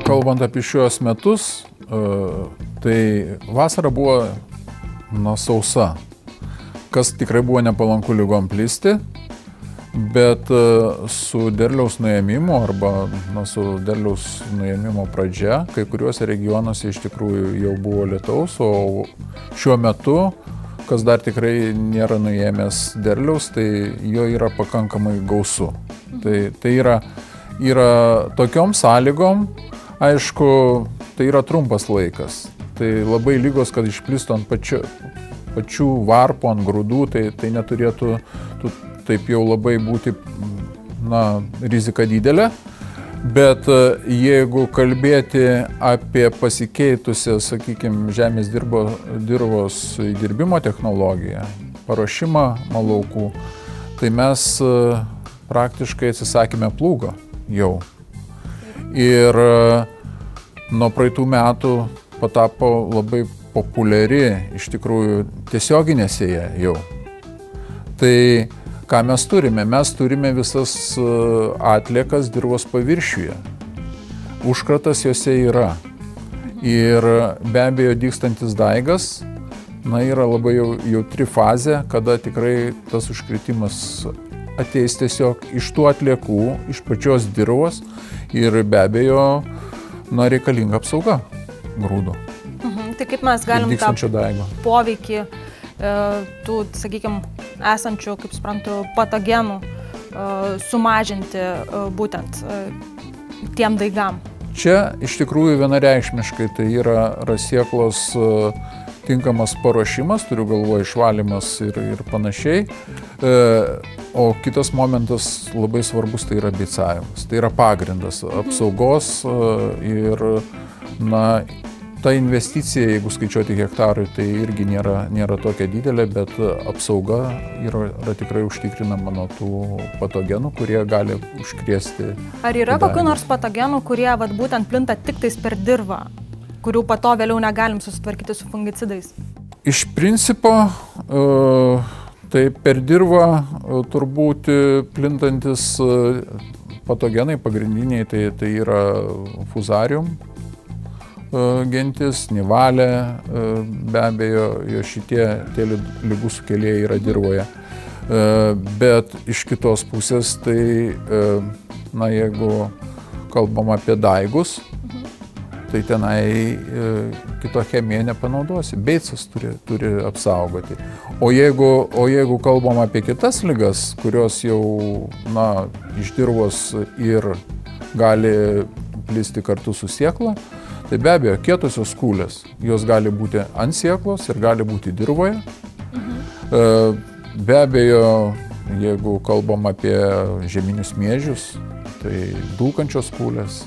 Kalbant apie šiuos metus, tai vasara buvo sausa, kas tikrai buvo nepalanku ligom plisti, bet su derliaus nuėmimu arba su derliaus nuėmimo pradžia, kai kuriuose regionuose iš tikrųjų jau buvo lietaus, o šiuo metu, kas dar tikrai nėra nuėmęs derliaus, tai jo yra pakankamai gausu. Tai yra tokiom sąlygom, aišku, tai yra trumpas laikas. Tai labai lygos, kad išplistų ant pačių varpų, ant grūdų, tai neturėtų taip jau labai būti rizika didelė. Bet jeigu kalbėti apie pasikeitusią, sakykime, žemės dirvos įdirbimo technologiją, paruošimą laukų, tai mes praktiškai atsisakėme plūgo jau. Ir nuo praeitų metų patapo labai populiari, iš tikrųjų, tiesioginė sėja jau. Tai ką mes turime? Mes turime visas atliekas dirvos paviršiuje. Užkratas jose yra. Ir be abejo dygstantis daigas, yra labai jautri fazė, kada tikrai tas užkritimas ateis tiesiog iš tų atliekų, iš pačios dirvos ir be abejo reikalinga apsauga grūdo. Tai kaip mes galim tą poveikį tų, sakykime, esančių, kaip suprantu, patogenų sumažinti būtent tiem daigam? Čia iš tikrųjų vienareikšmiškai tai yra rasieklos tinkamas paruošimas, turiu galvoje išvalymas ir panašiai. O kitas momentas labai svarbus, tai yra beicavimas. Tai yra pagrindas apsaugos ir ta investicija, jeigu skaičiuoti hektarui, tai irgi nėra tokia didelė, bet apsauga yra tikrai užtikrinama nuo tų patogenų, kurie gali užkrėsti. Ar yra kokių nors patogenų, kurie būtent plinta tik tais per dirvą, kurių po to vėliau negalim susitvarkyti su fungicidais? Iš principo, tai per dirvą turbūt plintantis patogenai pagrindiniai, tai yra fusarium gentis, nivalė, be abejo, šitie ligų sukėlėjai yra dirvoje. Bet iš kitos pusės, tai, jeigu kalbam apie daigus, tai tenai kito chemiją nepanaudosi. Beicas turi apsaugoti. O jeigu kalbam apie kitas ligas, kurios jau iš dirvos ir gali plisti kartu su sėkla, tai be abejo kietosios kūlės, jos gali būti ant sėklos ir gali būti dirvoje. Be abejo, jeigu kalbam apie žieminius miežius, tai dulkančios kūlės.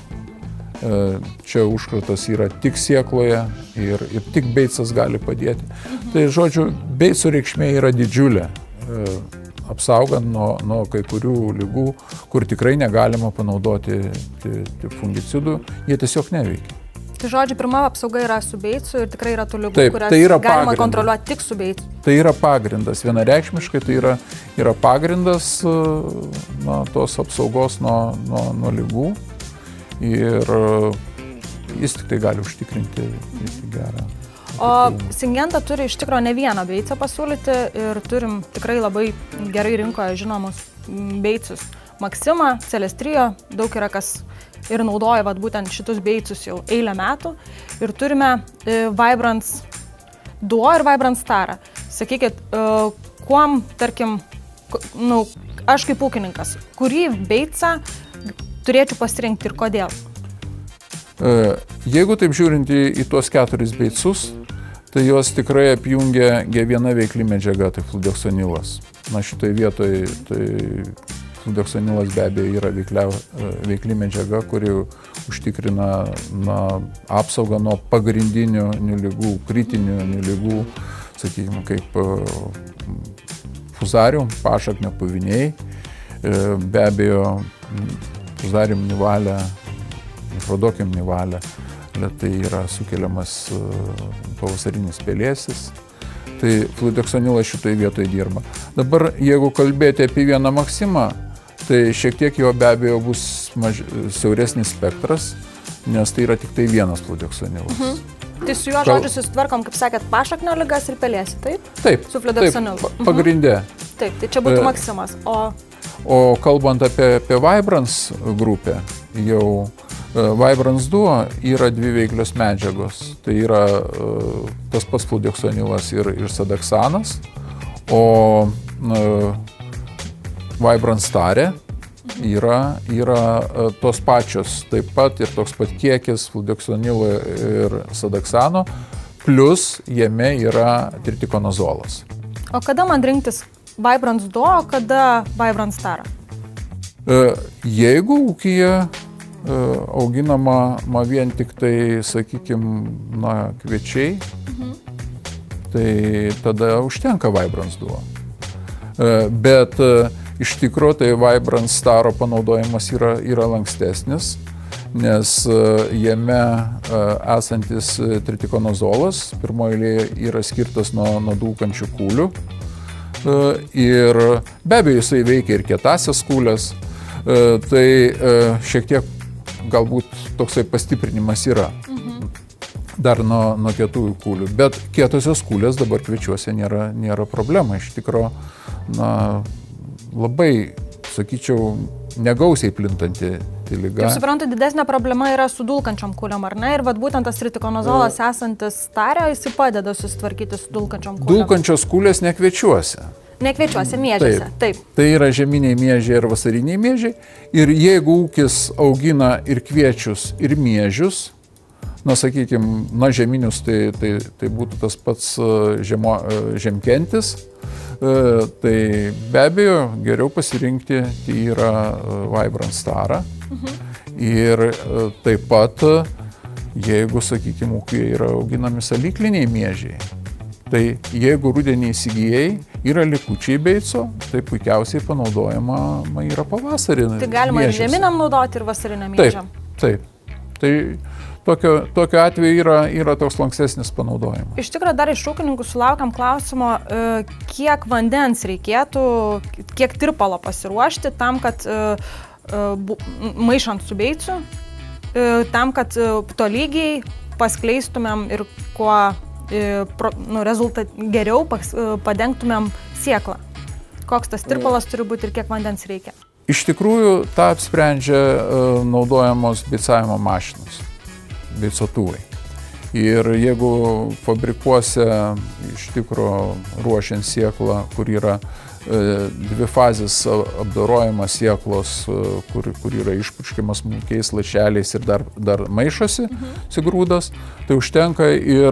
Čia užkratas yra tik sėkloje ir tik beicas gali padėti. Tai žodžiu, beicų reikšmė yra didžiulė, apsaugant nuo kai kurių ligų, kur tikrai negalima panaudoti fungicidų, jie tiesiog neveikia. Tai žodžiu, pirma apsauga yra su beicu ir tikrai yra tų ligų, kurias galima kontroliuoti tik su beicu. Tai yra pagrindas, vienareikšmiškai tai yra pagrindas tos apsaugos nuo ligų. Ir jis tik tai gali užtikrinti gerą. O Syngenta turi iš tikrųjų ne vieną beicą pasiūlyti ir turim tikrai labai gerai rinkoje žinomus beicus. Maxima, Celestrio, daug yra kas ir naudoja būtent šitus beicus jau eilę metų. Ir turime Vibrance Duo ir Vibrance Star. Sakykit, kuom, tarkim, aš kaip ūkininkas, kurį beicą turėčiau pasirinkti ir kodėl? Jeigu taip žiūrint į tuos 4 beicus, tai juos tikrai apjungia viena veikli medžiaga, tai fludeoksonilas. Šitoje vietoje tai fludeoksonilas be abejo yra veikli medžiaga, kuri užtikrina apsaugą nuo pagrindinių ligų, kritinių ligų, sakykime, kaip fusarium, pašaknio puviniai, be abejo fusarium nivalė, prodokium nivalė, tai yra sukeliamas pavasarinis pelėsis. Tai fludeoksonilas šitoje vietoje dirba. Dabar, jeigu kalbėti apie vieną Maximą, tai šiek tiek jo be abejo bus siauresnis spektras, nes tai yra tik tai vienas fludeksonilas. Tai su juo žodžiu susitvarkom, kaip sakėt, pašaknio ligas ir pelėsį, taip? Taip, su fludeksonilu. Pagrinde. Taip, tai čia būtų Maximas. O kalbant apie Vibrance grupę, jau Vibrance Duo yra dvi veiklios medžiagos. Tai yra tas pats fludeksonilas ir sadeksanas, o Vibrance Stare yra tos pačios, taip pat ir toks pat kiekis fludeksonilo ir sadeksano, plus jame yra tritikonozolas. O kada man rinktis Vibrance Duo, kada Vibrance Stare? Jeigu ūkyje auginama vien tik tai, sakykime, kviečiai, tai tada užtenka Vibrance Duo. Bet iš tikrųjų tai Vibrance Staro panaudojimas yra lankstesnis, nes jame esantis tritikonozolas pirmoje eilėje yra skirtas nuo dulkančių kūlių ir be abejo jisai veikia ir kietasias kūlės, tai šiek tiek galbūt toksai pastiprinimas yra dar nuo kietųjų kūlių, bet kietosios kūlės dabar kviečiuose nėra problema, iš tikrųjų labai, sakyčiau, negausiai plintanti liga. Kaip suprantu, didesnė problema yra su dulkančiom kūliom, ar ne? Ir būtent tas tritikonozolas esantis Stare, jis padeda susitvarkyti su dulkančiom kūliom. Dulkančios kūlės nekviečiuose. Nekviečiuose, miežiuose, taip. Tai yra žieminiai miežiai ir vasariniai miežiai. Ir jeigu ūkis augina ir kviečius, ir miežius, sakykime, žieminius, tai būtų tas pats žemkentis, tai be abejo geriau pasirinkti yra Vibrance Stare. Ir taip pat, jeigu, sakykime, ūkyje yra auginami salykliniai miežiai, tai jeigu rudenį įsigijai yra likučiai beico, tai puikiausiai panaudojama yra pavasarį. Tai galima ir žieminiam naudoti, ir vasariniam miežiam. Taip. Tai tokiu atveju yra toks lankstesnis panaudojimas. Iš tikrųjų, dar iš ūkininkų sulaukiam klausimo, kiek vandens reikėtų, kiek tirpalo pasiruošti tam, kad maišant su beicu, tam, kad tolygiai paskleistumėm ir kuo geriau padengtumėm sėklą. Koks tas tirpalas turi būti ir kiek vandens reikia? Iš tikrųjų, tą apsprendžia naudojamos beicavimo mašinos, beicotuvai. Ir jeigu fabrikuose iš tikrųjų ruošiant sėklą, kur yra dvifazis apdorojimas sėklos, kur yra išpurškiamas smulkiais lašeliais ir dar maišosi grūdas, tai užtenka ir,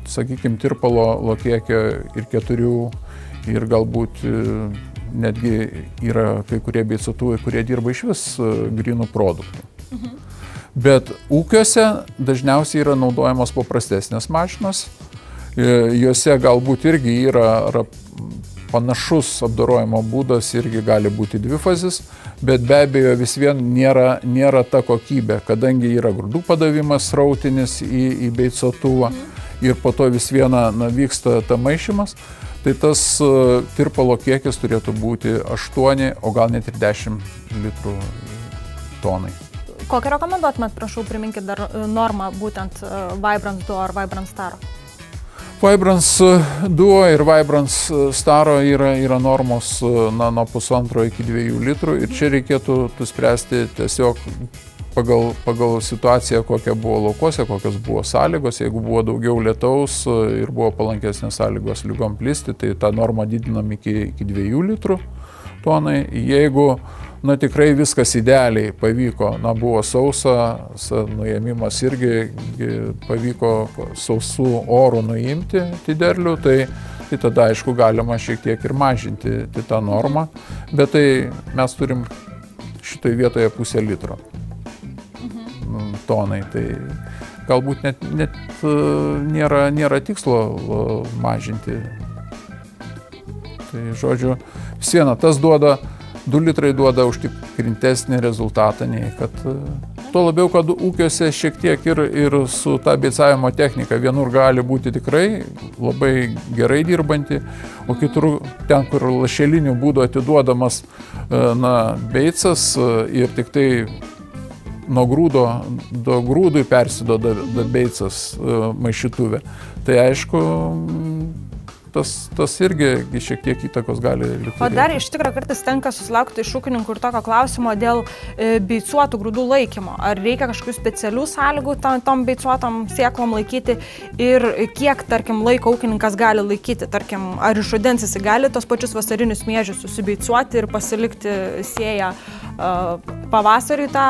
sakykime, tirpalo kiekio ir 4, ir galbūt netgi yra kai kurie beicotuvai, kurie dirba iš vis grynų produktų. Bet ūkiuose dažniausiai yra naudojamos paprastesnės mašinos. Juose galbūt irgi yra panašus apdorojimo būdas, irgi gali būti dvifazis, bet be abejo vis vien nėra ta kokybė, kadangi yra grūdų padavimas srautinis į beicotuvą ir po to vis viena vyksta ta maišymas. Tai tas tirpalo kiekis turėtų būti 8, o gal net ir 10 litrų tonai. Kokią rekomenduotumėt, prašau, priminkit dar normą būtent Vibrance Duo ar Vibrance Stare? Vibrance Duo ir Vibrance Stare yra normos nuo 1,5 iki 2 litrų ir čia reikėtų spręsti tiesiog pagal situaciją, kokia buvo laukuose, kokios buvo sąlygos. Jeigu buvo daugiau lietaus ir buvo palankesnės sąlygos lygom plisti, tai tą normą didinam iki 2 litrų tonai. Jeigu tikrai viskas idealiai pavyko, buvo sausa, nuėmimas irgi pavyko sausų orų nuimti derlių, tai tada aišku galima šiek tiek ir mažinti tą normą, bet tai mes turim šitoj vietoje 0,5 litro tonai, tai galbūt net nėra tikslo mažinti. Tai žodžiu, vis viena, tas 2 litrai duoda užtikrintesnį rezultatą, nei kad Tuo labiau, kad ūkiuose šiek tiek ir su ta beicavimo technika vienur gali būti tikrai labai gerai dirbanti, o kitur ten, kur lašeliniu būdu atiduodamas beicas ir tik tai nuo grūdui persiduoda beicas maišytuvė. Tai aišku, tas irgi šiek tiek įtakos gali turėti. O dar iš tikrųjų kartais tenka susilaukti iš ūkininkų ir tokio klausimo dėl beicuotų grūdų laikymo. Ar reikia kažkokių specialių sąlygų tom beicuotom sėklom laikyti ir kiek, tarkim, laiko ūkininkas gali laikyti? Tarkim, ar iš rudens jis gali tos pačius vasarinius miežius susibeicuoti ir pasilikti sėją pavasarį tą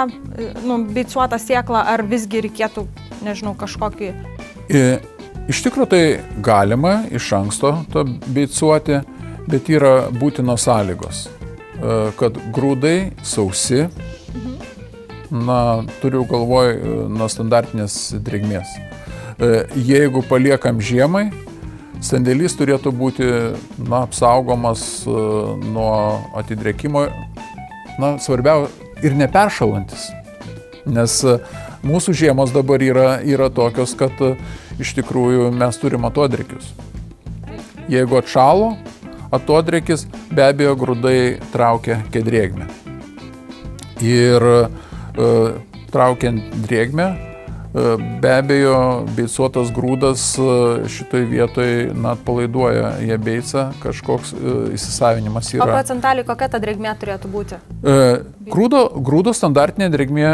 beicuotą sėklą, ar visgi reikėtų, nežinau, kažkokį... Iš tikrųjų tai galima iš anksto to beicuoti, bet yra būtinos sąlygos, kad grūdai sausi, turiu galvoj nuo standartinės drėgmės. Jeigu paliekam žiemai, sandėlys turėtų būti apsaugomas nuo atidrėkimo, svarbiau ir neperšalantis, nes mūsų žiemos dabar yra tokios, kad iš tikrųjų mes turim atodrėkius. Jeigu atšalo atodrėkis, be abejo grūdai traukia drėgmę. Ir traukiant drėgmę, be abejo beicuotas grūdas šitoj vietoj atpalaiduoja ją beicą, kažkoks įsisavinimas yra. O procentaliai kokia ta drėgmė turėtų būti? Grūdo standartinė drėgmė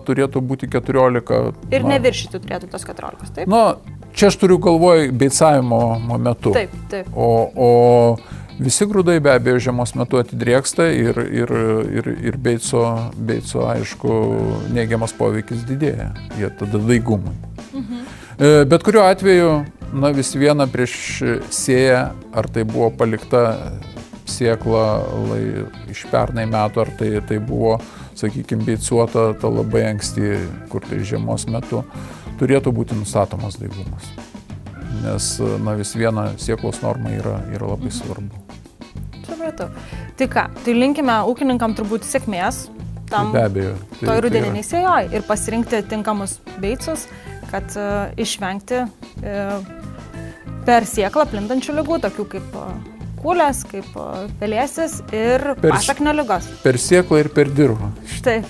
turėtų būti 14. Ir neviršyti turėtų tos 14, taip? Čia aš turiu galvoj beicavimo metu. Taip. O visi grūdai be abejo žiemos metu atidrėksta ir beico, aišku, neigiamas poveikis didėja, jie tada daigumui. Bet kuriuo atveju, vis viena prieš sėją, ar tai buvo palikta sėkla iš pernai metų, ar tai buvo, sakykime, beicuota ta labai anksti, kur tai žiemos metu, turėtų būti nustatomas daigumas. Nes vis viena sėklos norma yra labai svarbu. Supratau. Tai ką, tai linkime ūkininkam turbūt sėkmės tam toj rudeniniai sėjoj ir pasirinkti tinkamus beicus, kad išvengti per sėklą plintančių ligų, tokių kaip kūlės, kaip pelėsis ir pašaknio ligos. Per sėklą ir per dirvą. Taip.